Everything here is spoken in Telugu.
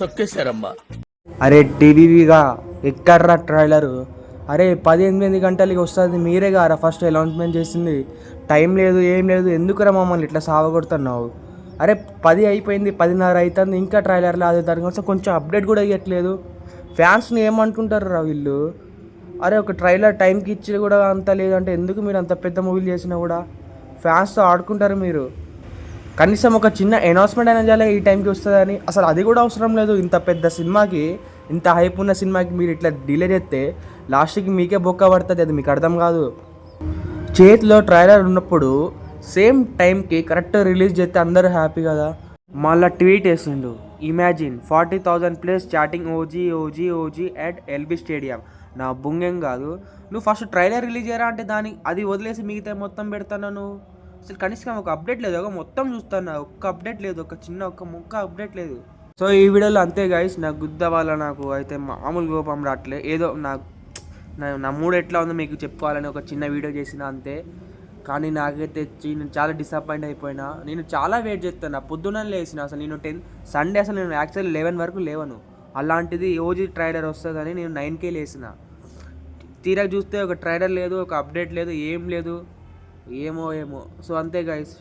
తొక్కేశారమ్మా. అరే టీవీగా ఎక్కడ్రా ట్రైలరు? అరే 18 గంటలకి వస్తుంది, మీరే గారా ఫస్ట్ అనౌన్స్మెంట్ చేసింది? టైం లేదు, ఏం లేదు, ఎందుకురా మమ్మల్ని ఇట్లా సావగొడుతున్నావు? అరే 10 అయిపోయింది, 10:30 అవుతుంది, ఇంకా ట్రైలర్ లేదు. దానికోసం కొంచెం అప్డేట్ కూడా ఇవ్వట్లేదు. ఫ్యాన్స్ని ఏమనుకుంటారు రా వీళ్ళు? అరే ఒక ట్రైలర్ టైంకి ఇచ్చి కూడా అంత లేదంటే ఎందుకు మీరు అంత పెద్ద మూవీలు చేసినా కూడా ఫ్యాన్స్తో ఆడుకుంటారు మీరు? కనీసం ఒక చిన్న అనౌన్స్మెంట్ అయినా చేయాలి ఈ టైంకి వస్తుందని. అసలు అది కూడా అవసరం లేదు. ఇంత పెద్ద సినిమాకి, ఇంత హైప్ ఉన్న సినిమాకి మీరు ఇట్లా డిలే చేస్తే లాస్ట్కి మీకే బొక్క పడుతుంది. అది మీకు అర్థం కాదు. చేతిలో ట్రైలర్ ఉన్నప్పుడు సేమ్ టైంకి కరెక్ట్ రిలీజ్ చేస్తే అందరూ హ్యాపీ కదా. మళ్ళీ ట్వీట్ వేసిండు, imagine 40,000 place chatting OG OG OG at LB stadium. నా బుంగేం కాదు, నువ్వు ఫస్ట్ ట్రైలర్ రిలీజ్ చేయరా అంటే దానికి అది వదిలేసి మిగతా మొత్తం పెడతాను. నువ్వు అసలు కనీసం ఒక అప్డేట్ లేదు, ఒక మొత్తం చూస్తాను, ఒక్క అప్డేట్ లేదు, ఒక చిన్న ఒక్క ముక్క అప్డేట్ లేదు. సో ఈ వీడియోలో అంతే గైస్, నాకు గుద్ద వల్ల నాకు అయితే మామూలు కోపం రావట్లే. ఏదో నా మూడు ఎట్లా ఉందో మీకు చెప్పుకోవాలని ఒక చిన్న వీడియో చేసిన అంతే. కానీ నాకైతే నేను చాలా డిసప్పాయింట్ అయిపోయినా. నేను చాలా వెయిట్ చేస్తాను, పొద్దున్న లేచిన. అసలు నేను సండే అసలు నేను యాక్చువల్లీ 11 వరకు లేవను. అలాంటిది ఓజీ ట్రైలర్ వస్తుందని నేను 9కే లేసిన. తీరా చూస్తే ఒక ట్రైలర్ లేదు, ఒక అప్డేట్ లేదు, ఏం లేదు, ఏమో. సో అంతే గైస్.